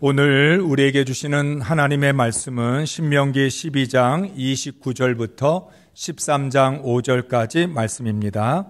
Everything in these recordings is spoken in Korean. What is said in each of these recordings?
오늘 우리에게 주시는 하나님의 말씀은 신명기 12장 29절부터 13장 5절까지 말씀입니다.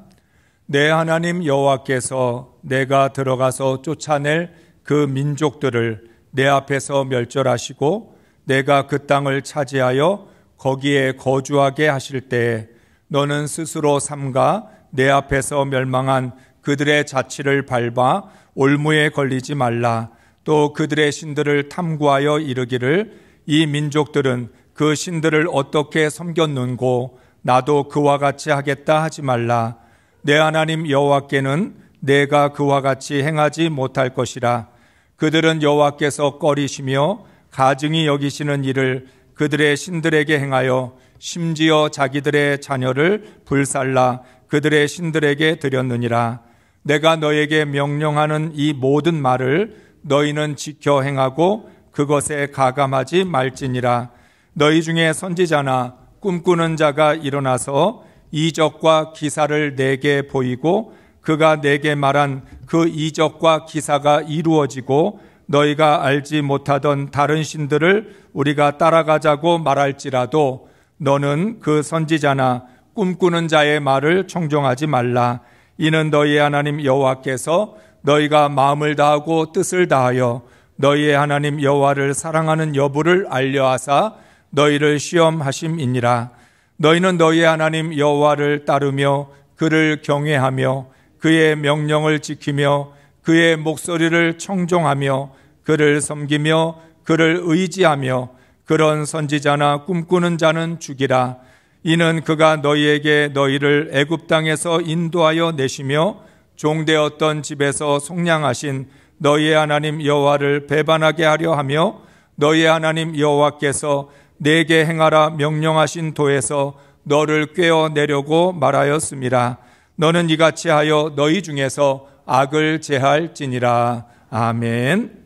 내 하나님 여호와께서 내가 들어가서 쫓아낼 그 민족들을 내 앞에서 멸절하시고 내가 그 땅을 차지하여 거기에 거주하게 하실 때에 너는 스스로 삼가 내 앞에서 멸망한 그들의 자취를 밟아 올무에 걸리지 말라. 또 그들의 신들을 탐구하여 이르기를 이 민족들은 그 신들을 어떻게 섬겼는고 나도 그와 같이 하겠다 하지 말라. 내 하나님 여호와께는 내가 그와 같이 행하지 못할 것이라. 그들은 여호와께서 꺼리시며 가증히 여기시는 일을 그들의 신들에게 행하여 심지어 자기들의 자녀를 불살라 그들의 신들에게 드렸느니라. 내가 너에게 명령하는 이 모든 말을 너희는 지켜 행하고 그것에 가감하지 말지니라. 너희 중에 선지자나 꿈꾸는 자가 일어나서 이적과 기사를 내게 보이고 그가 내게 말한 그 이적과 기사가 이루어지고 너희가 알지 못하던 다른 신들을 우리가 따라가자고 말할지라도 너는 그 선지자나 꿈꾸는 자의 말을 청종하지 말라. 이는 너희의 하나님 여호와께서 너희가 마음을 다하고 뜻을 다하여 너희의 하나님 여호와를 사랑하는 여부를 알려하사 너희를 시험하심이니라. 너희는 너희의 하나님 여호와를 따르며 그를 경외하며 그의 명령을 지키며 그의 목소리를 청종하며 그를 섬기며 그를 의지하며 그런 선지자나 꿈꾸는 자는 죽이라. 이는 그가 너희에게 너희를 애굽 땅에서 인도하여 내시며 종되었던 집에서 속량하신 너희의 하나님 여호와를 배반하게 하려 하며 너희의 하나님 여호와께서 내게 행하라 명령하신 도에서 너를 꿰어내려고 말하였음이라. 너는 이같이 하여 너희 중에서 악을 제할지니라. 아멘.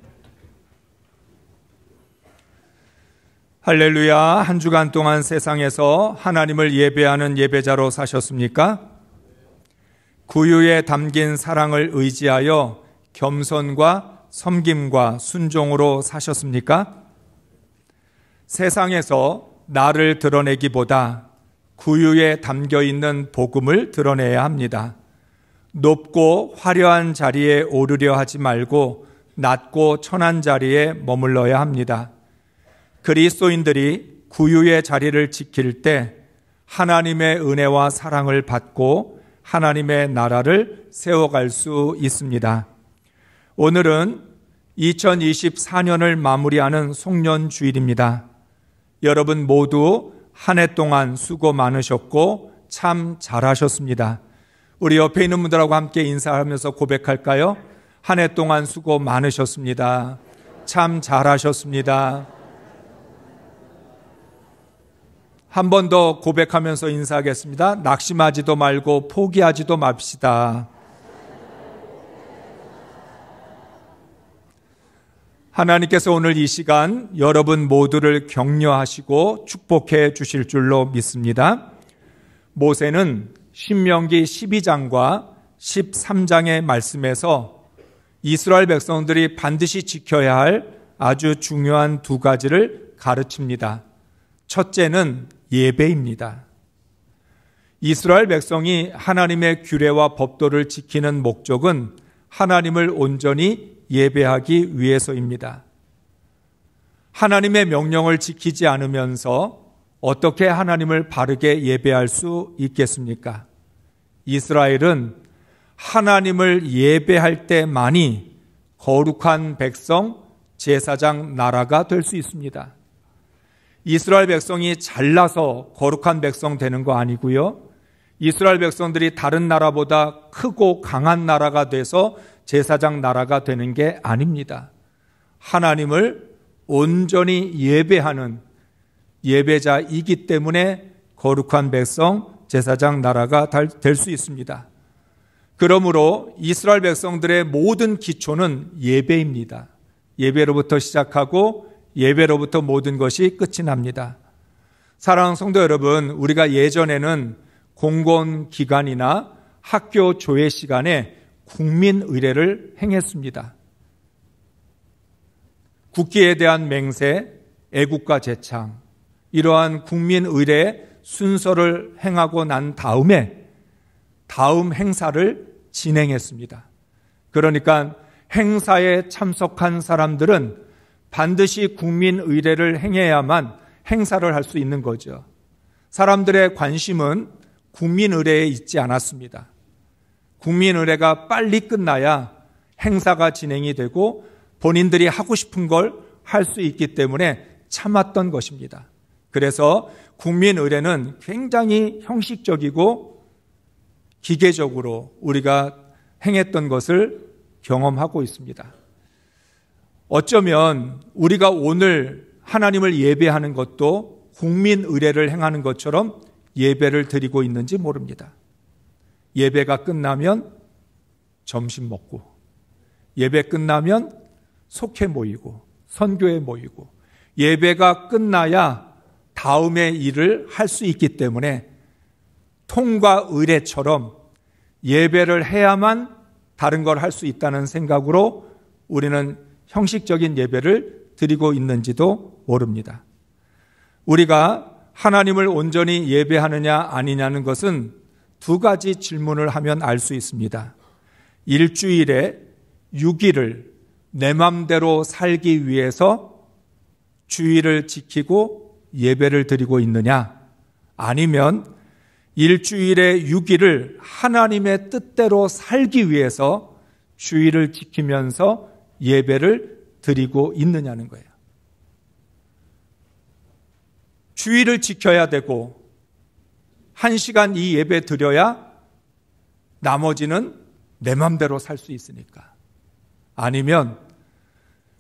할렐루야. 한 주간 동안 세상에서 하나님을 예배하는 예배자로 사셨습니까? 구유에 담긴 사랑을 의지하여 겸손과 섬김과 순종으로 사셨습니까? 세상에서 나를 드러내기보다 구유에 담겨있는 복음을 드러내야 합니다. 높고 화려한 자리에 오르려 하지 말고 낮고 천한 자리에 머물러야 합니다. 그리스도인들이 구유의 자리를 지킬 때 하나님의 은혜와 사랑을 받고 하나님의 나라를 세워갈 수 있습니다. 오늘은 2024년을 마무리하는 송년주일입니다. 여러분 모두 한 해 동안 수고 많으셨고 참 잘하셨습니다. 우리 옆에 있는 분들하고 함께 인사하면서 고백할까요? 한 해 동안 수고 많으셨습니다. 참 잘하셨습니다. 한 번 더 고백하면서 인사하겠습니다. 낙심하지도 말고 포기하지도 맙시다. 하나님께서 오늘 이 시간 여러분 모두를 격려하시고 축복해 주실 줄로 믿습니다. 모세는 신명기 12장과 13장의 말씀에서 이스라엘 백성들이 반드시 지켜야 할 아주 중요한 두 가지를 가르칩니다. 첫째는 예배입니다. 이스라엘 백성이 하나님의 규례와 법도를 지키는 목적은 하나님을 온전히 예배하기 위해서입니다. 하나님의 명령을 지키지 않으면서 어떻게 하나님을 바르게 예배할 수 있겠습니까? 이스라엘은 하나님을 예배할 때만이 거룩한 백성, 제사장 나라가 될 수 있습니다. 이스라엘 백성이 잘나서 거룩한 백성 되는 거 아니고요. 이스라엘 백성들이 다른 나라보다 크고 강한 나라가 돼서 제사장 나라가 되는 게 아닙니다. 하나님을 온전히 예배하는 예배자이기 때문에 거룩한 백성, 제사장 나라가 될 수 있습니다. 그러므로 이스라엘 백성들의 모든 기초는 예배입니다. 예배로부터 시작하고 예배로부터 모든 것이 끝이 납니다. 사랑하는 성도 여러분, 우리가 예전에는 공공기관이나 학교 조회 시간에 국민의례를 행했습니다. 국기에 대한 맹세, 애국가 제창, 이러한 국민 의례 순서를 행하고 난 다음에 다음 행사를 진행했습니다. 그러니까 행사에 참석한 사람들은 반드시 국민 의례를 행해야만 행사를 할 수 있는 거죠. 사람들의 관심은 국민 의례에 있지 않았습니다. 국민 의례가 빨리 끝나야 행사가 진행이 되고 본인들이 하고 싶은 걸 할 수 있기 때문에 참았던 것입니다. 그래서 국민 의례는 굉장히 형식적이고 기계적으로 우리가 행했던 것을 경험하고 있습니다. 어쩌면 우리가 오늘 하나님을 예배하는 것도 국민 의례를 행하는 것처럼 예배를 드리고 있는지 모릅니다. 예배가 끝나면 점심 먹고, 예배 끝나면 속회 모이고, 선교회 모이고, 예배가 끝나야 다음의 일을 할 수 있기 때문에 통과 의례처럼 예배를 해야만 다른 걸 할 수 있다는 생각으로 우리는 형식적인 예배를 드리고 있는지도 모릅니다. 우리가 하나님을 온전히 예배하느냐 아니냐는 것은 두 가지 질문을 하면 알 수 있습니다. 일주일에 6일을 내 맘대로 살기 위해서 주일을 지키고 예배를 드리고 있느냐, 아니면 일주일에 6일을 하나님의 뜻대로 살기 위해서 주일을 지키면서 예배를 드리고 있느냐는 거예요. 주일을 지켜야 되고 1시간 이 예배 드려야 나머지는 내 맘대로 살 수 있으니까. 아니면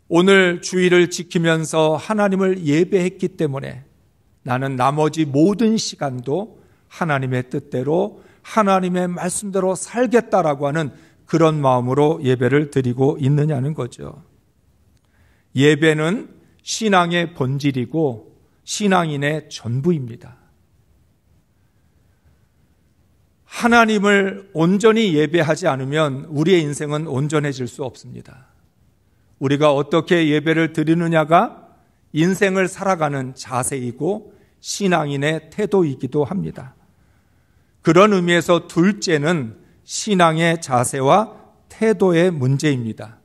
오늘 주일을 지키면서 하나님을 예배했기 때문에 나는 나머지 모든 시간도 하나님의 뜻대로 하나님의 말씀대로 살겠다라고 하는 그런 마음으로 예배를 드리고 있느냐는 거죠. 예배는 신앙의 본질이고 신앙인의 전부입니다. 하나님을 온전히 예배하지 않으면 우리의 인생은 온전해질 수 없습니다. 우리가 어떻게 예배를 드리느냐가 인생을 살아가는 자세이고 신앙인의 태도이기도 합니다. 그런 의미에서 둘째는 신앙의 자세와 태도의 문제입니다.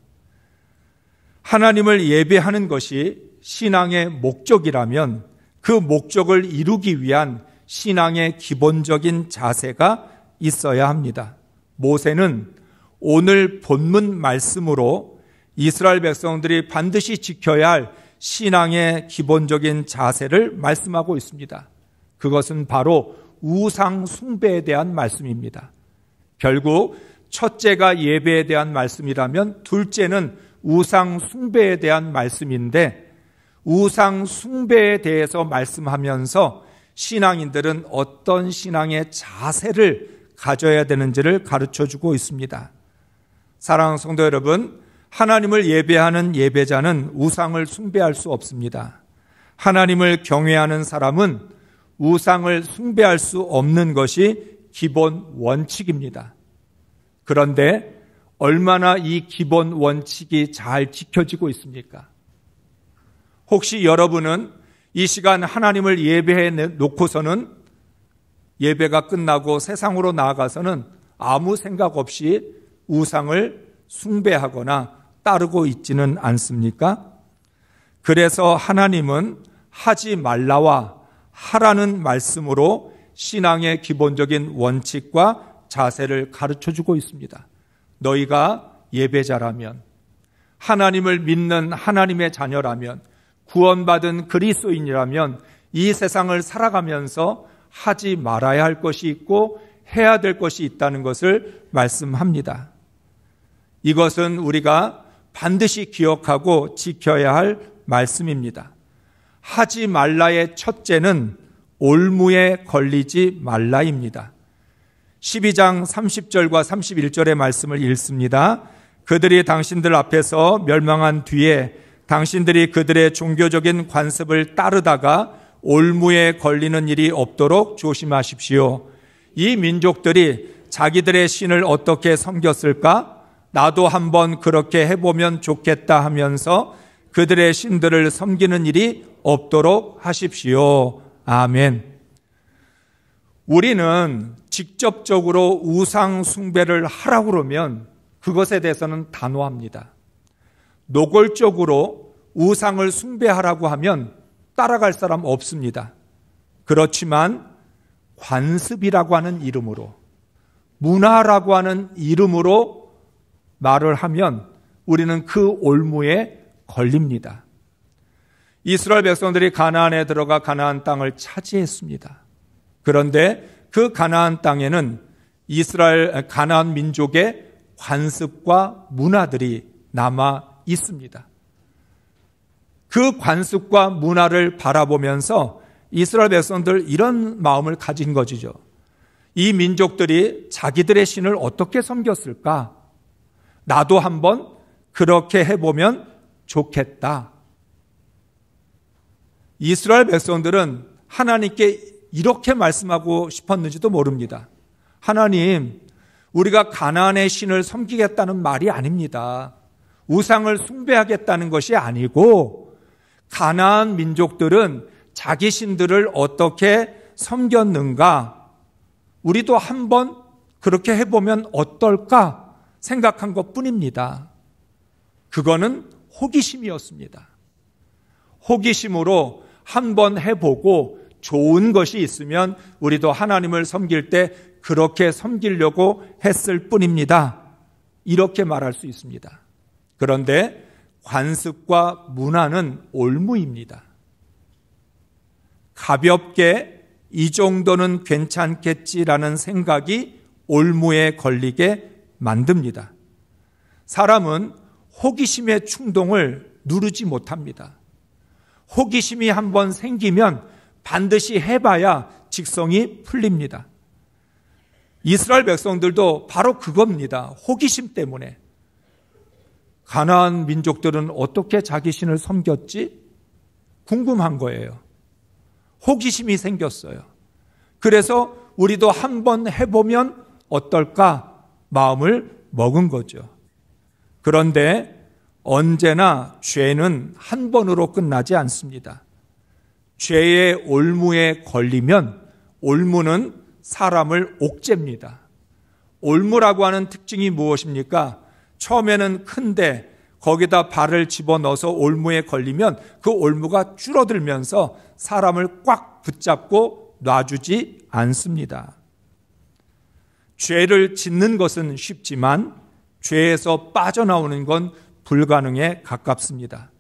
하나님을 예배하는 것이 신앙의 목적이라면 그 목적을 이루기 위한 신앙의 기본적인 자세가 있어야 합니다. 모세는 오늘 본문 말씀으로 이스라엘 백성들이 반드시 지켜야 할 신앙의 기본적인 자세를 말씀하고 있습니다. 그것은 바로 우상 숭배에 대한 말씀입니다. 결국 첫째가 예배에 대한 말씀이라면 둘째는 우상 숭배에 대한 말씀인데, 우상 숭배에 대해서 말씀하면서 신앙인들은 어떤 신앙의 자세를 가져야 되는지를 가르쳐주고 있습니다. 사랑하는 성도 여러분, 하나님을 예배하는 예배자는 우상을 숭배할 수 없습니다. 하나님을 경외하는 사람은 우상을 숭배할 수 없는 것이 기본 원칙입니다. 그런데 얼마나 이 기본 원칙이 잘 지켜지고 있습니까? 혹시 여러분은 이 시간 하나님을 예배해 놓고서는 예배가 끝나고 세상으로 나아가서는 아무 생각 없이 우상을 숭배하거나 따르고 있지는 않습니까? 그래서 하나님은 하지 말라와 하라는 말씀으로 신앙의 기본적인 원칙과 자세를 가르쳐주고 있습니다. 너희가 예배자라면, 하나님을 믿는 하나님의 자녀라면, 구원받은 그리스도인이라면 이 세상을 살아가면서 하지 말아야 할 것이 있고 해야 될 것이 있다는 것을 말씀합니다. 이것은 우리가 반드시 기억하고 지켜야 할 말씀입니다. 하지 말라의 첫째는 올무에 걸리지 말라입니다. 12장 30절과 31절의 말씀을 읽습니다. 그들이 당신들 앞에서 멸망한 뒤에 당신들이 그들의 종교적인 관습을 따르다가 올무에 걸리는 일이 없도록 조심하십시오. 이 민족들이 자기들의 신을 어떻게 섬겼을까? 나도 한번 그렇게 해보면 좋겠다 하면서 그들의 신들을 섬기는 일이 없도록 하십시오. 아멘. 우리는 직접적으로 우상 숭배를 하라고 그러면 그것에 대해서는 단호합니다. 노골적으로 우상을 숭배하라고 하면 따라갈 사람 없습니다. 그렇지만 관습이라고 하는 이름으로, 문화라고 하는 이름으로 말을 하면 우리는 그 올무에 걸립니다. 이스라엘 백성들이 가나안에 들어가 가나안 땅을 차지했습니다. 그런데 그 가나안 땅에는 가나안 민족의 관습과 문화들이 남아 있습니다. 그 관습과 문화를 바라보면서 이스라엘 백성들 이런 마음을 가진 것이죠. 이 민족들이 자기들의 신을 어떻게 섬겼을까? 나도 한번 그렇게 해보면 좋겠다. 이스라엘 백성들은 하나님께 이렇게 말씀하고 싶었는지도 모릅니다. 하나님, 우리가 가나안의 신을 섬기겠다는 말이 아닙니다. 우상을 숭배하겠다는 것이 아니고 가나안 민족들은 자기 신들을 어떻게 섬겼는가? 우리도 한번 그렇게 해보면 어떨까 생각한 것뿐입니다. 그거는 호기심이었습니다. 호기심으로 한번 해보고 좋은 것이 있으면 우리도 하나님을 섬길 때 그렇게 섬기려고 했을 뿐입니다. 이렇게 말할 수 있습니다. 그런데 관습과 문화는 올무입니다. 가볍게 이 정도는 괜찮겠지라는 생각이 올무에 걸리게 만듭니다. 사람은 호기심의 충동을 누르지 못합니다. 호기심이 한번 생기면 반드시 해봐야 직성이 풀립니다. 이스라엘 백성들도 바로 그겁니다. 호기심 때문에. 가나안 민족들은 어떻게 자기 신을 섬겼지? 궁금한 거예요. 호기심이 생겼어요. 그래서 우리도 한번 해보면 어떨까 마음을 먹은 거죠. 그런데 언제나 죄는 한 번으로 끝나지 않습니다. 죄의 올무에 걸리면 올무는 사람을 옥죄입니다. 올무라고 하는 특징이 무엇입니까? 처음에는 큰데 거기다 발을 집어넣어서 올무에 걸리면 그 올무가 줄어들면서 사람을 꽉 붙잡고 놔주지 않습니다. 죄를 짓는 것은 쉽지만 죄에서 빠져나오는 건 불가능에 가깝습니다.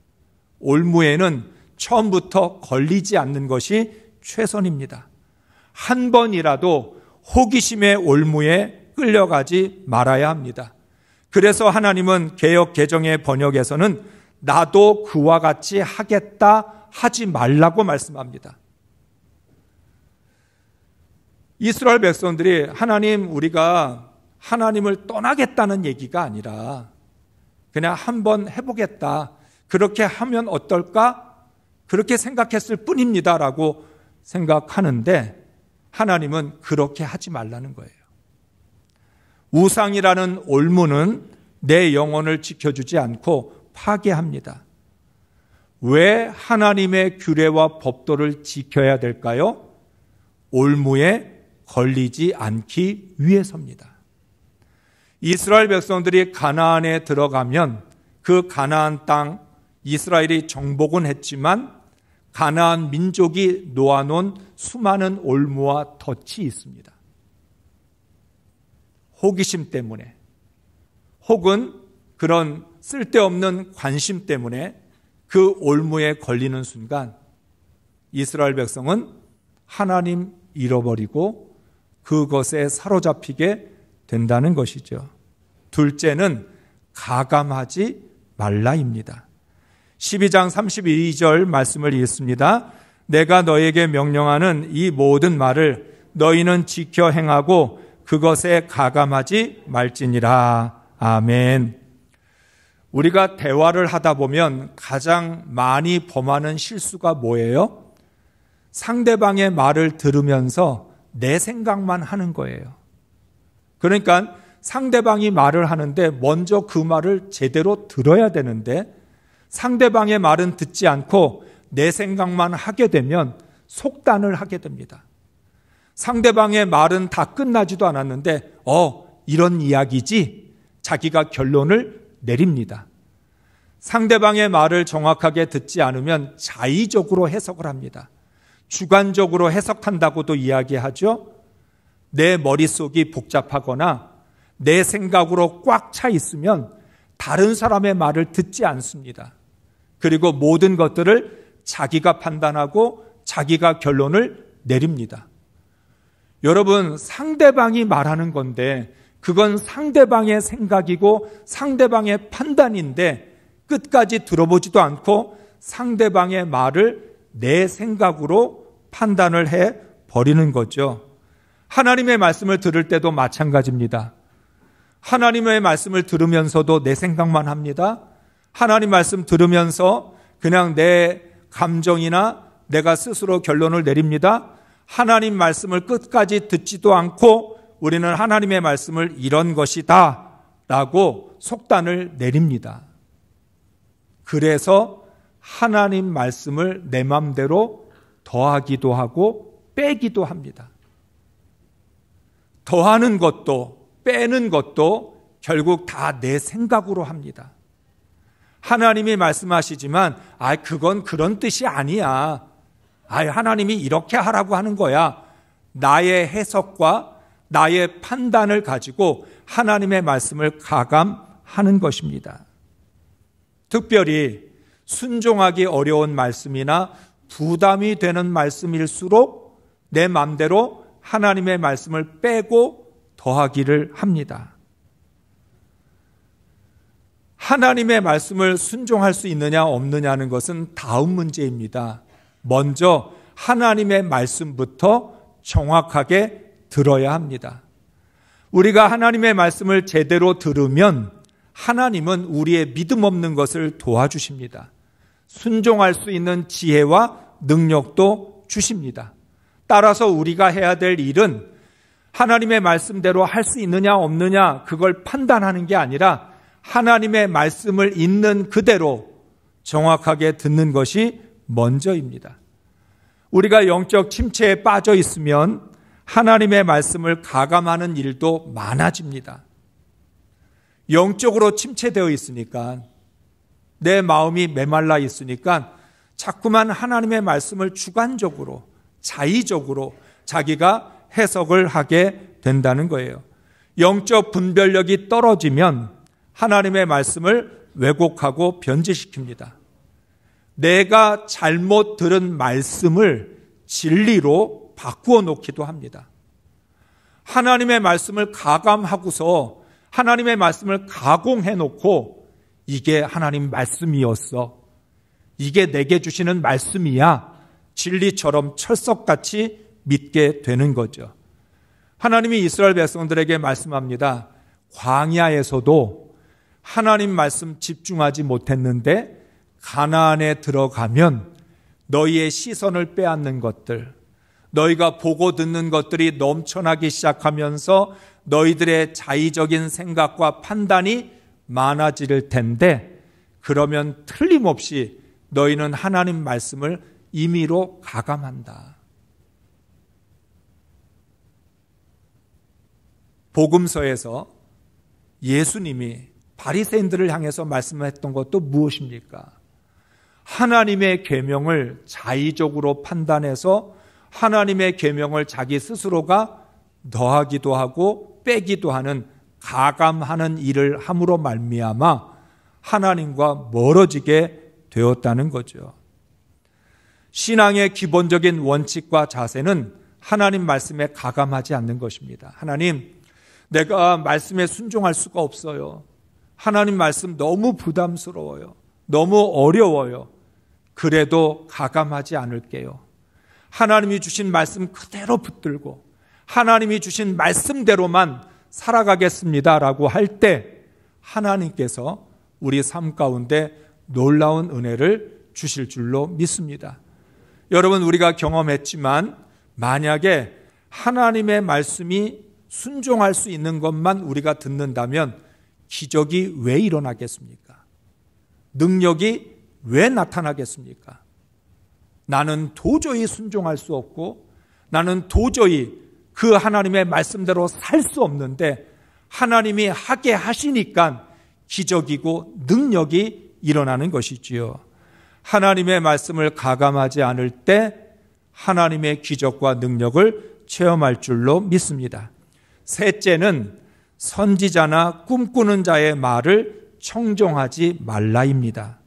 올무에는 처음부터 걸리지 않는 것이 최선입니다. 한 번이라도 호기심의 올무에 끌려가지 말아야 합니다. 그래서 하나님은 개역 개정의 번역에서는 나도 그와 같이 하겠다 하지 말라고 말씀합니다. 이스라엘 백성들이 하나님, 우리가 하나님을 떠나겠다는 얘기가 아니라 그냥 한번 해보겠다, 그렇게 하면 어떨까? 그렇게 생각했을 뿐입니다라고 생각하는데 하나님은 그렇게 하지 말라는 거예요. 우상이라는 올무는 내 영혼을 지켜주지 않고 파괴합니다. 왜 하나님의 규례와 법도를 지켜야 될까요? 올무에 걸리지 않기 위해서입니다. 이스라엘 백성들이 가나안에 들어가면 그 가나안 땅 이스라엘이 정복은 했지만 가나안 민족이 놓아놓은 수많은 올무와 덫이 있습니다. 호기심 때문에 혹은 그런 쓸데없는 관심 때문에 그 올무에 걸리는 순간 이스라엘 백성은 하나님 잃어버리고 그것에 사로잡히게 된다는 것이죠. 둘째는 가감하지 말라입니다. 12장 32절 말씀을 읽습니다. 내가 너에게 명령하는 이 모든 말을 너희는 지켜 행하고 그것에 가감하지 말지니라. 아멘. 우리가 대화를 하다 보면 가장 많이 범하는 실수가 뭐예요? 상대방의 말을 들으면서 내 생각만 하는 거예요. 그러니까 상대방이 말을 하는데 먼저 그 말을 제대로 들어야 되는데 상대방의 말은 듣지 않고 내 생각만 하게 되면 속단을 하게 됩니다. 상대방의 말은 다 끝나지도 않았는데 이런 이야기지? 자기가 결론을 내립니다. 상대방의 말을 정확하게 듣지 않으면 자의적으로 해석을 합니다. 주관적으로 해석한다고도 이야기하죠. 내 머릿속이 복잡하거나 내 생각으로 꽉 차 있으면 다른 사람의 말을 듣지 않습니다. 그리고 모든 것들을 자기가 판단하고 자기가 결론을 내립니다. 여러분, 상대방이 말하는 건데 그건 상대방의 생각이고 상대방의 판단인데 끝까지 들어보지도 않고 상대방의 말을 내 생각으로 판단을 해버리는 거죠. 하나님의 말씀을 들을 때도 마찬가지입니다. 하나님의 말씀을 들으면서도 내 생각만 합니다. 하나님 말씀 들으면서 그냥 내 감정이나 내가 스스로 결론을 내립니다. 하나님 말씀을 끝까지 듣지도 않고 우리는 하나님의 말씀을 이런 것이다 라고 속단을 내립니다. 그래서 하나님 말씀을 내 맘대로 더하기도 하고 빼기도 합니다. 더하는 것도 빼는 것도 결국 다 내 생각으로 합니다. 하나님이 말씀하시지만 그건 그런 뜻이 아니야. 하나님이 이렇게 하라고 하는 거야. 나의 해석과 나의 판단을 가지고 하나님의 말씀을 가감하는 것입니다. 특별히 순종하기 어려운 말씀이나 부담이 되는 말씀일수록 내 마음대로 하나님의 말씀을 빼고 더하기를 합니다. 하나님의 말씀을 순종할 수 있느냐 없느냐는 것은 다음 문제입니다. 먼저 하나님의 말씀부터 정확하게 들어야 합니다. 우리가 하나님의 말씀을 제대로 들으면 하나님은 우리의 믿음 없는 것을 도와주십니다. 순종할 수 있는 지혜와 능력도 주십니다. 따라서 우리가 해야 될 일은 하나님의 말씀대로 할 수 있느냐 없느냐 그걸 판단하는 게 아니라 하나님의 말씀을 있는 그대로 정확하게 듣는 것이 먼저입니다. 우리가 영적 침체에 빠져 있으면 하나님의 말씀을 가감하는 일도 많아집니다. 영적으로 침체되어 있으니까 내 마음이 메말라 있으니까 자꾸만 하나님의 말씀을 주관적으로 자의적으로 자기가 해석을 하게 된다는 거예요. 영적 분별력이 떨어지면 하나님의 말씀을 왜곡하고 변질시킵니다. 내가 잘못 들은 말씀을 진리로 바꾸어 놓기도 합니다. 하나님의 말씀을 가감하고서 하나님의 말씀을 가공해 놓고 이게 하나님 말씀이었어. 이게 내게 주시는 말씀이야. 진리처럼 철석같이 믿게 되는 거죠. 하나님이 이스라엘 백성들에게 말씀합니다. 광야에서도 하나님 말씀 집중하지 못했는데 가나안에 들어가면 너희의 시선을 빼앗는 것들, 너희가 보고 듣는 것들이 넘쳐나기 시작하면서 너희들의 자의적인 생각과 판단이 많아질 텐데 그러면 틀림없이 너희는 하나님 말씀을 임의로 가감한다. 복음서에서 예수님이 바리새인들을 향해서 말씀했던 것도 무엇입니까? 하나님의 계명을 자의적으로 판단해서 하나님의 계명을 자기 스스로가 더하기도 하고 빼기도 하는 가감하는 일을 함으로 말미암아 하나님과 멀어지게 되었다는 거죠. 신앙의 기본적인 원칙과 자세는 하나님 말씀에 가감하지 않는 것입니다. 하나님, 내가 말씀에 순종할 수가 없어요. 하나님 말씀 너무 부담스러워요. 너무 어려워요. 그래도 가감하지 않을게요. 하나님이 주신 말씀 그대로 붙들고 하나님이 주신 말씀대로만 살아가겠습니다라고 할 때 하나님께서 우리 삶 가운데 놀라운 은혜를 주실 줄로 믿습니다. 여러분, 우리가 경험했지만 만약에 하나님의 말씀이 순종할 수 있는 것만 우리가 듣는다면 기적이 왜 일어나겠습니까? 능력이 왜 나타나겠습니까? 나는 도저히 순종할 수 없고 나는 도저히 그 하나님의 말씀대로 살 수 없는데 하나님이 하게 하시니까 기적이고 능력이 일어나는 것이지요. 하나님의 말씀을 가감하지 않을 때 하나님의 기적과 능력을 체험할 줄로 믿습니다. 셋째는 선지자나 꿈꾸는 자의 말을 청종하지 말라입니다.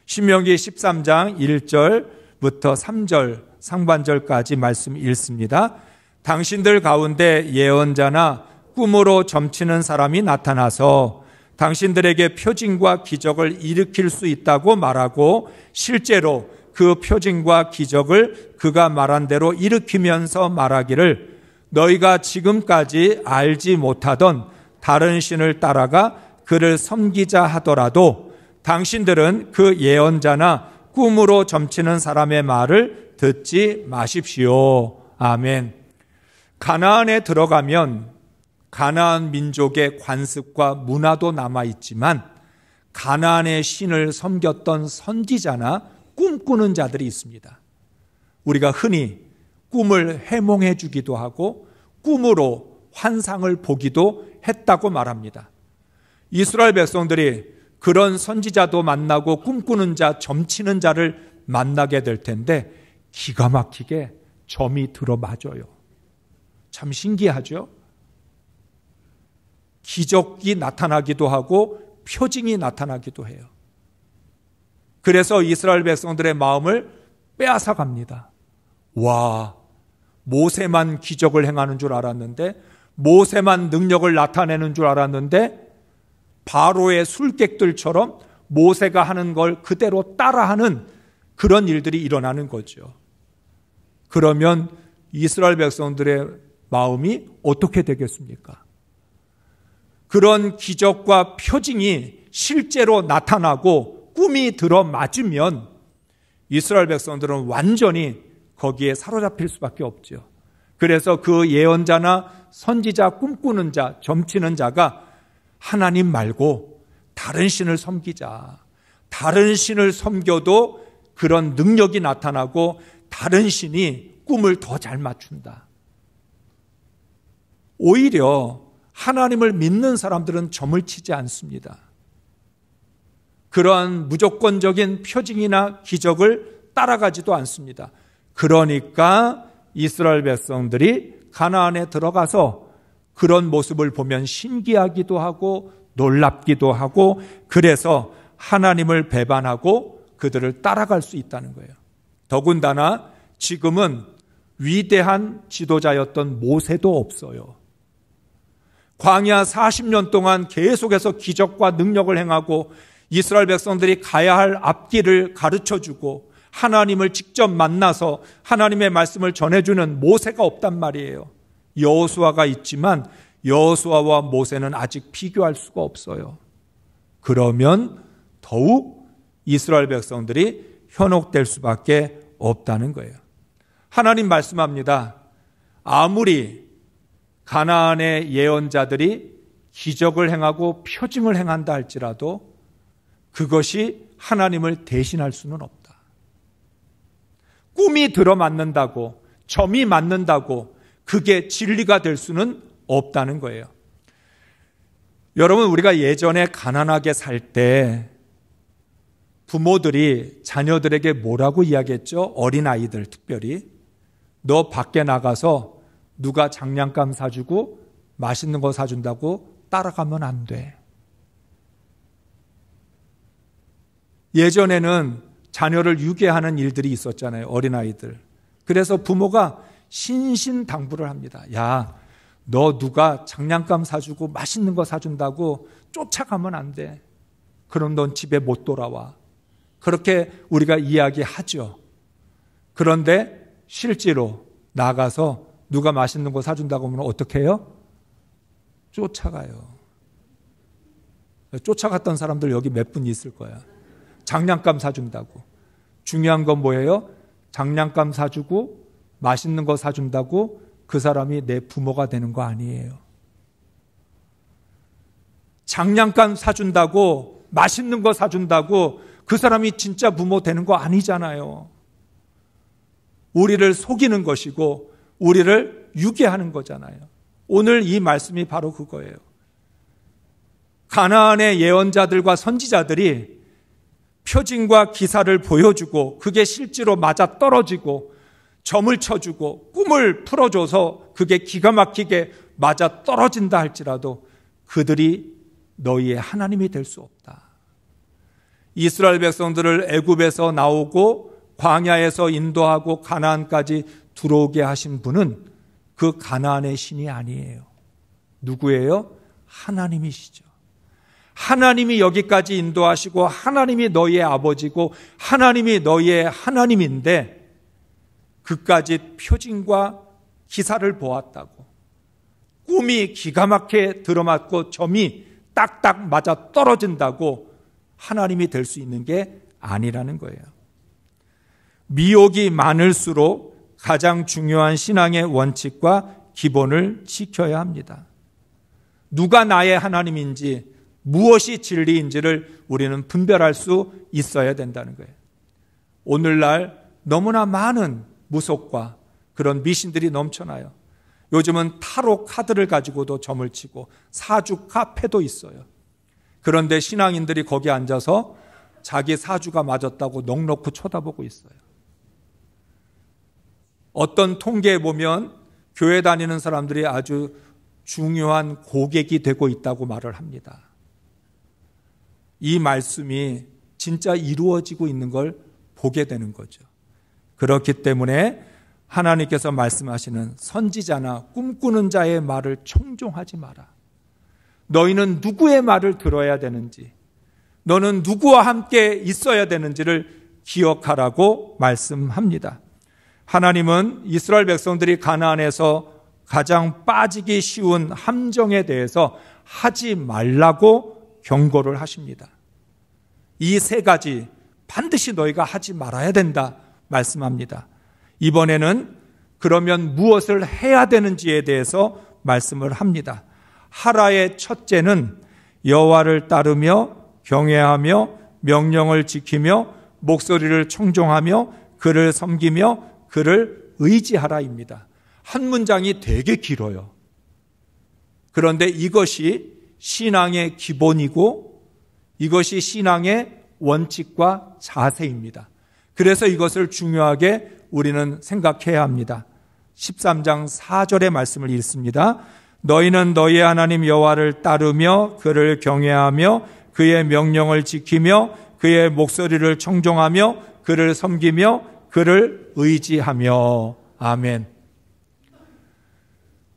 신명기 13장 1절부터 3절 상반절까지 말씀 읽습니다. 당신들 가운데 예언자나 꿈으로 점치는 사람이 나타나서 당신들에게 표징과 기적을 일으킬 수 있다고 말하고 실제로 그 표징과 기적을 그가 말한 대로 일으키면서 말하기를 너희가 지금까지 알지 못하던 다른 신을 따라가 그를 섬기자 하더라도 당신들은 그 예언자나 꿈으로 점치는 사람의 말을 듣지 마십시오. 아멘. 가나안에 들어가면 가나안 민족의 관습과 문화도 남아있지만 가나안의 신을 섬겼던 선지자나 꿈꾸는 자들이 있습니다. 우리가 흔히 꿈을 해몽해 주기도 하고 꿈으로 환상을 보기도 했다고 말합니다. 이스라엘 백성들이 그런 선지자도 만나고 꿈꾸는 자, 점치는 자를 만나게 될 텐데 기가 막히게 점이 들어맞아요. 참 신기하죠? 기적이 나타나기도 하고 표징이 나타나기도 해요. 그래서 이스라엘 백성들의 마음을 빼앗아 갑니다. 와, 모세만 기적을 행하는 줄 알았는데, 모세만 능력을 나타내는 줄 알았는데 바로의 술객들처럼 모세가 하는 걸 그대로 따라하는 그런 일들이 일어나는 거죠. 그러면 이스라엘 백성들의 마음이 어떻게 되겠습니까? 그런 기적과 표징이 실제로 나타나고 꿈이 들어맞으면 이스라엘 백성들은 완전히 거기에 사로잡힐 수밖에 없죠. 그래서 그 예언자나 선지자, 꿈꾸는 자, 점치는 자가 하나님 말고 다른 신을 섬기자. 다른 신을 섬겨도 그런 능력이 나타나고 다른 신이 꿈을 더 잘 맞춘다. 오히려 하나님을 믿는 사람들은 점을 치지 않습니다. 그러한 무조건적인 표징이나 기적을 따라가지도 않습니다. 그러니까 이스라엘 백성들이 가나안에 들어가서 그런 모습을 보면 신기하기도 하고 놀랍기도 하고 그래서 하나님을 배반하고 그들을 따라갈 수 있다는 거예요. 더군다나 지금은 위대한 지도자였던 모세도 없어요. 광야 40년 동안 계속해서 기적과 능력을 행하고 이스라엘 백성들이 가야 할 앞길을 가르쳐주고 하나님을 직접 만나서 하나님의 말씀을 전해주는 모세가 없단 말이에요. 여호수아가 있지만 여호수아와 모세는 아직 비교할 수가 없어요. 그러면 더욱 이스라엘 백성들이 현혹될 수밖에 없다는 거예요. 하나님 말씀합니다. 아무리 가나안의 예언자들이 기적을 행하고 표징을 행한다 할지라도 그것이 하나님을 대신할 수는 없다. 꿈이 들어맞는다고, 점이 맞는다고 그게 진리가 될 수는 없다는 거예요. 여러분, 우리가 예전에 가난하게 살 때 부모들이 자녀들에게 뭐라고 이야기했죠? 어린아이들 특별히. 너 밖에 나가서 누가 장난감 사주고 맛있는 거 사준다고 따라가면 안 돼. 예전에는 자녀를 유괴하는 일들이 있었잖아요. 어린아이들. 그래서 부모가 신신당부를 합니다. 야, 너 누가 장난감 사주고 맛있는 거 사준다고 쫓아가면 안 돼. 그럼 넌 집에 못 돌아와. 그렇게 우리가 이야기하죠. 그런데 실제로 나가서 누가 맛있는 거 사준다고 하면 어떻게 해요? 쫓아가요. 쫓아갔던 사람들 여기 몇 분 있을 거야. 장난감 사준다고. 중요한 건 뭐예요? 장난감 사주고 맛있는 거 사준다고 그 사람이 내 부모가 되는 거 아니에요. 장난감 사준다고 맛있는 거 사준다고 그 사람이 진짜 부모 되는 거 아니잖아요. 우리를 속이는 것이고 우리를 유괴하는 거잖아요. 오늘 이 말씀이 바로 그거예요. 가나안의 예언자들과 선지자들이 표징과 기사를 보여주고 그게 실제로 맞아 떨어지고 점을 쳐주고 꿈을 풀어줘서 그게 기가 막히게 맞아 떨어진다 할지라도 그들이 너희의 하나님이 될 수 없다. 이스라엘 백성들을 애굽에서 나오고 광야에서 인도하고 가나안까지 들어오게 하신 분은 그 가나안의 신이 아니에요. 누구예요? 하나님이시죠. 하나님이 여기까지 인도하시고 하나님이 너희의 아버지고 하나님이 너희의 하나님인데 그까지 표징과 기사를 보았다고 꿈이 기가 막히게 들어맞고 점이 딱딱 맞아 떨어진다고 하나님이 될 수 있는 게 아니라는 거예요. 미혹이 많을수록 가장 중요한 신앙의 원칙과 기본을 지켜야 합니다. 누가 나의 하나님인지 무엇이 진리인지를 우리는 분별할 수 있어야 된다는 거예요. 오늘날 너무나 많은 무속과 그런 미신들이 넘쳐나요. 요즘은 타로 카드를 가지고도 점을 치고 사주 카페도 있어요. 그런데 신앙인들이 거기 앉아서 자기 사주가 맞았다고 넋놓고 쳐다보고 있어요. 어떤 통계에 보면 교회 다니는 사람들이 아주 중요한 고객이 되고 있다고 말을 합니다. 이 말씀이 진짜 이루어지고 있는 걸 보게 되는 거죠. 그렇기 때문에 하나님께서 말씀하시는 선지자나 꿈꾸는 자의 말을 청종하지 마라. 너희는 누구의 말을 들어야 되는지, 너는 누구와 함께 있어야 되는지를 기억하라고 말씀합니다. 하나님은 이스라엘 백성들이 가나안에서 가장 빠지기 쉬운 함정에 대해서 하지 말라고 경고를 하십니다. 이 세 가지 반드시 너희가 하지 말아야 된다 말씀합니다. 이번에는 그러면 무엇을 해야 되는지에 대해서 말씀을 합니다. 하라의 첫째는 여호와를 따르며 경외하며 명령을 지키며 목소리를 청종하며 그를 섬기며 그를 의지하라입니다. 한 문장이 되게 길어요. 그런데 이것이 신앙의 기본이고 이것이 신앙의 원칙과 자세입니다. 그래서 이것을 중요하게 우리는 생각해야 합니다. 13장 4절의 말씀을 읽습니다. 너희는 너희의 하나님 여호와를 따르며 그를 경외하며 그의 명령을 지키며 그의 목소리를 청종하며 그를 섬기며 그를 의지하며. 아멘.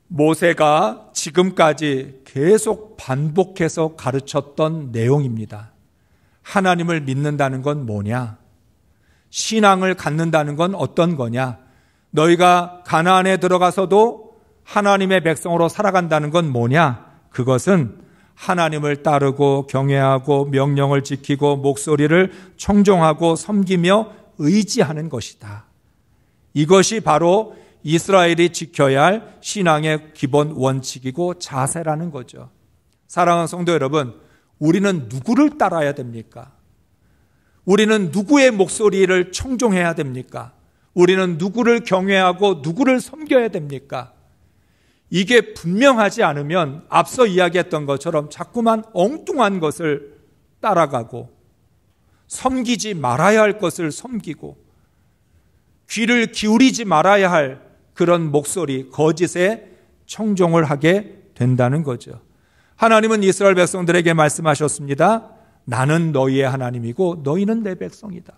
모세가 지금까지 계속 반복해서 가르쳤던 내용입니다. 하나님을 믿는다는 건 뭐냐? 신앙을 갖는다는 건 어떤 거냐? 너희가 가나안에 들어가서도 하나님의 백성으로 살아간다는 건 뭐냐? 그것은 하나님을 따르고 경외하고 명령을 지키고 목소리를 청종하고 섬기며 의지하는 것이다. 이것이 바로 이스라엘이 지켜야 할 신앙의 기본 원칙이고 자세라는 거죠. 사랑하는 성도 여러분, 우리는 누구를 따라야 됩니까? 우리는 누구의 목소리를 청종해야 됩니까? 우리는 누구를 경외하고 누구를 섬겨야 됩니까? 이게 분명하지 않으면 앞서 이야기했던 것처럼 자꾸만 엉뚱한 것을 따라가고 섬기지 말아야 할 것을 섬기고 귀를 기울이지 말아야 할 그런 목소리, 거짓에 청종을 하게 된다는 거죠. 하나님은 이스라엘 백성들에게 말씀하셨습니다. 나는 너희의 하나님이고 너희는 내 백성이다.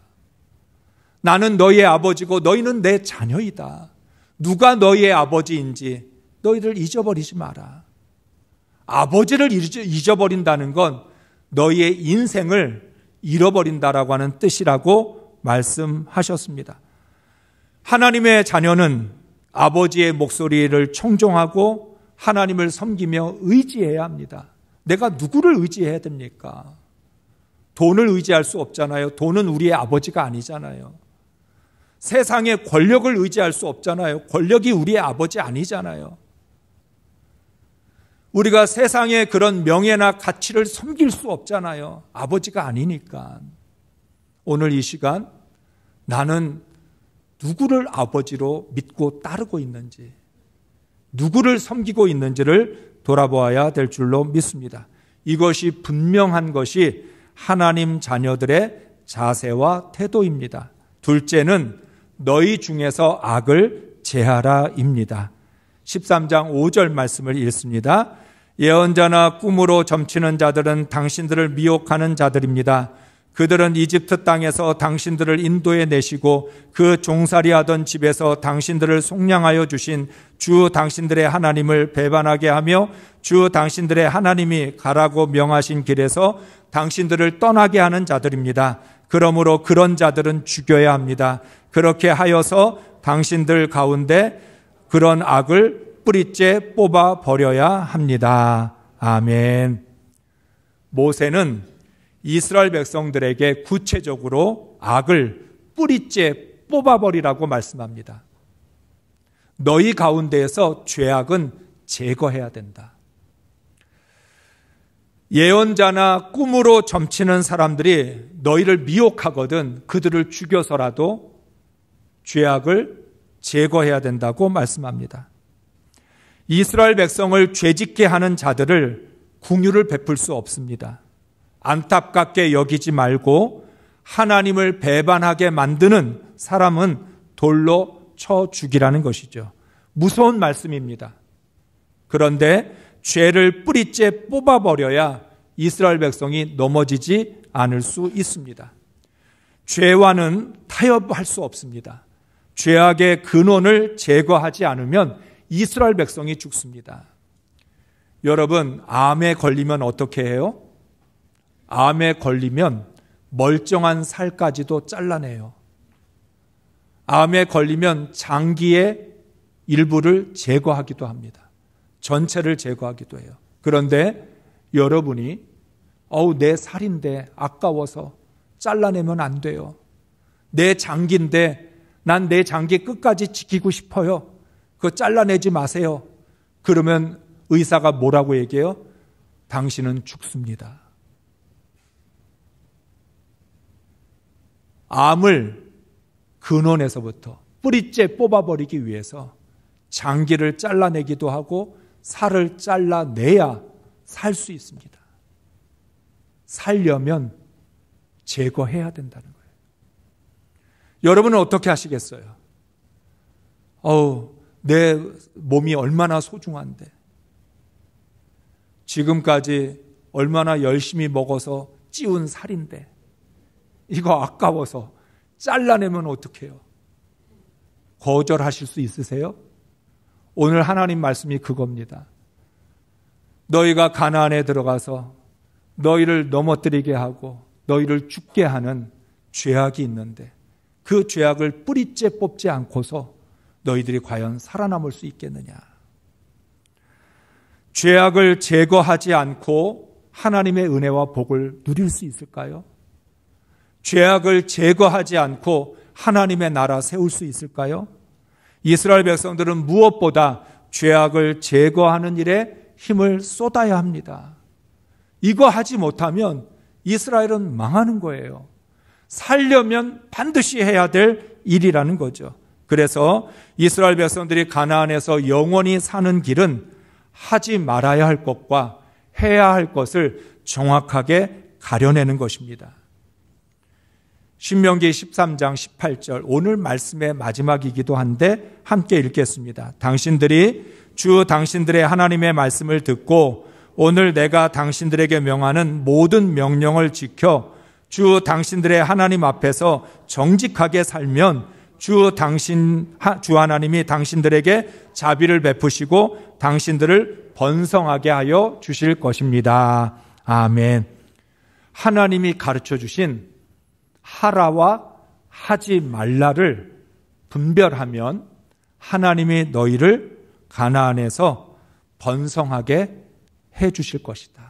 나는 너희의 아버지고 너희는 내 자녀이다. 누가 너희의 아버지인지 너희들 잊어버리지 마라. 아버지를 잊어버린다는 건 너희의 인생을 잃어버린다라고 하는 뜻이라고 말씀하셨습니다. 하나님의 자녀는 아버지의 목소리를 청종하고 하나님을 섬기며 의지해야 합니다. 내가 누구를 의지해야 됩니까? 돈을 의지할 수 없잖아요. 돈은 우리의 아버지가 아니잖아요. 세상의 권력을 의지할 수 없잖아요. 권력이 우리의 아버지 아니잖아요. 우리가 세상의 그런 명예나 가치를 섬길 수 없잖아요. 아버지가 아니니까. 오늘 이 시간 나는 누구를 아버지로 믿고 따르고 있는지, 누구를 섬기고 있는지를 돌아보아야 될 줄로 믿습니다. 이것이 분명한 것이 하나님 자녀들의 자세와 태도입니다. 둘째는 너희 중에서 악을 제하라입니다. 13장 5절 말씀을 읽습니다. 예언자나 꿈으로 점치는 자들은 당신들을 미혹하는 자들입니다. 그들은 이집트 땅에서 당신들을 인도해 내시고 그 종살이하던 집에서 당신들을 속량하여 주신 주 당신들의 하나님을 배반하게 하며 주 당신들의 하나님이 가라고 명하신 길에서 당신들을 떠나게 하는 자들입니다. 그러므로 그런 자들은 죽여야 합니다. 그렇게 하여서 당신들 가운데 그런 악을 뿌리째 뽑아 버려야 합니다. 아멘. 모세는 이스라엘 백성들에게 구체적으로 악을 뿌리째 뽑아버리라고 말씀합니다. 너희 가운데에서 죄악은 제거해야 된다. 예언자나 꿈으로 점치는 사람들이 너희를 미혹하거든 그들을 죽여서라도 죄악을 제거해야 된다고 말씀합니다. 이스라엘 백성을 죄짓게 하는 자들을 긍휼을 베풀 수 없습니다. 안타깝게 여기지 말고 하나님을 배반하게 만드는 사람은 돌로 쳐 죽이라는 것이죠. 무서운 말씀입니다. 그런데 죄를 뿌리째 뽑아버려야 이스라엘 백성이 넘어지지 않을 수 있습니다. 죄와는 타협할 수 없습니다. 죄악의 근원을 제거하지 않으면 이스라엘 백성이 죽습니다. 여러분, 암에 걸리면 어떻게 해요? 암에 걸리면 멀쩡한 살까지도 잘라내요. 암에 걸리면 장기의 일부를 제거하기도 합니다. 전체를 제거하기도 해요. 그런데 여러분이 내 살인데 아까워서 잘라내면 안 돼요. 내 장기인데 난 내 장기 끝까지 지키고 싶어요. 그거 잘라내지 마세요. 그러면 의사가 뭐라고 얘기해요? 당신은 죽습니다. 암을 근원에서부터 뿌리째 뽑아버리기 위해서 장기를 잘라내기도 하고 살을 잘라내야 살 수 있습니다. 살려면 제거해야 된다는 거예요. 여러분은 어떻게 하시겠어요? 내 몸이 얼마나 소중한데, 지금까지 얼마나 열심히 먹어서 찌운 살인데 이거 아까워서 잘라내면 어떡해요? 거절하실 수 있으세요? 오늘 하나님 말씀이 그겁니다. 너희가 가나안에 들어가서 너희를 넘어뜨리게 하고 너희를 죽게 하는 죄악이 있는데 그 죄악을 뿌리째 뽑지 않고서 너희들이 과연 살아남을 수 있겠느냐? 죄악을 제거하지 않고 하나님의 은혜와 복을 누릴 수 있을까요? 죄악을 제거하지 않고 하나님의 나라 세울 수 있을까요? 이스라엘 백성들은 무엇보다 죄악을 제거하는 일에 힘을 쏟아야 합니다. 이거 하지 못하면 이스라엘은 망하는 거예요. 살려면 반드시 해야 될 일이라는 거죠. 그래서 이스라엘 백성들이 가나안에서 영원히 사는 길은 하지 말아야 할 것과 해야 할 것을 정확하게 가려내는 것입니다. 신명기 13장 18절, 오늘 말씀의 마지막이기도 한데 함께 읽겠습니다. 당신들이 주 당신들의 하나님의 말씀을 듣고 오늘 내가 당신들에게 명하는 모든 명령을 지켜 주 당신들의 하나님 앞에서 정직하게 살면 주 하나님이 당신들에게 자비를 베푸시고 당신들을 번성하게 하여 주실 것입니다. 아멘. 하나님이 가르쳐 주신 하라와 하지 말라를 분별하면 하나님이 너희를 가나안에서 번성하게 해 주실 것이다.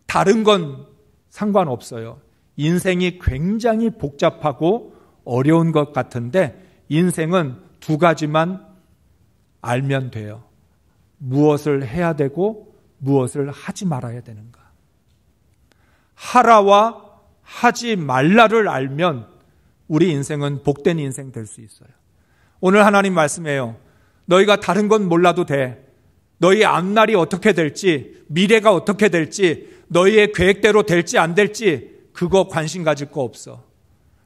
다른 건 상관없어요. 인생이 굉장히 복잡하고 어려운 것 같은데 인생은 두 가지만 알면 돼요. 무엇을 해야 되고 무엇을 하지 말아야 되는가. 하라와 하지 말라를 알면 우리 인생은 복된 인생 될 수 있어요. 오늘 하나님 말씀이에요. 너희가 다른 건 몰라도 돼. 너희 앞날이 어떻게 될지, 미래가 어떻게 될지, 너희의 계획대로 될지 안 될지 그거 관심 가질 거 없어.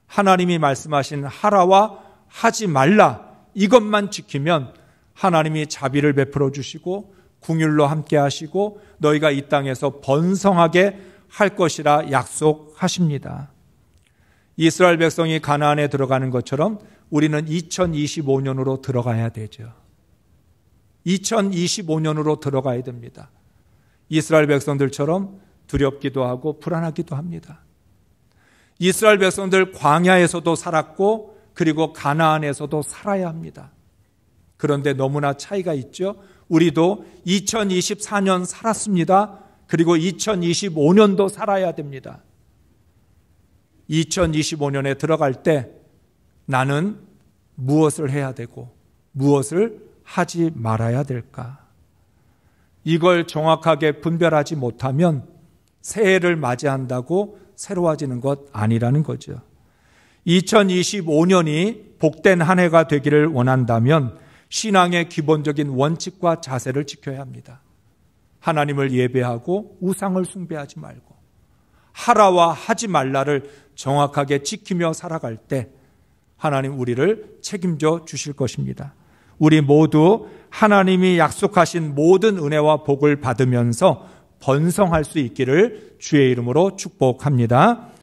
하나님이 말씀하신 하라와 하지 말라 이것만 지키면 하나님이 자비를 베풀어 주시고 긍휼로 함께 하시고 너희가 이 땅에서 번성하게 할 것이라 약속하십니다. 이스라엘 백성이 가나안에 들어가는 것처럼 우리는 2025년으로 들어가야 되죠. 2025년으로 들어가야 됩니다. 이스라엘 백성들처럼 두렵기도 하고 불안하기도 합니다. 이스라엘 백성들 광야에서도 살았고 그리고 가나안에서도 살아야 합니다. 그런데 너무나 차이가 있죠. 우리도 2024년 살았습니다. 그리고 2025년도 살아야 됩니다. 2025년에 들어갈 때 나는 무엇을 해야 되고 무엇을 하지 말아야 될까? 이걸 정확하게 분별하지 못하면 새해를 맞이한다고 새로워지는 것 아니라는 거죠. 2025년이 복된 한 해가 되기를 원한다면 신앙의 기본적인 원칙과 자세를 지켜야 합니다. 하나님을 예배하고 우상을 숭배하지 말고 하라와 하지 말라를 정확하게 지키며 살아갈 때 하나님 우리를 책임져 주실 것입니다. 우리 모두 하나님이 약속하신 모든 은혜와 복을 받으면서 번성할 수 있기를 주의 이름으로 축복합니다.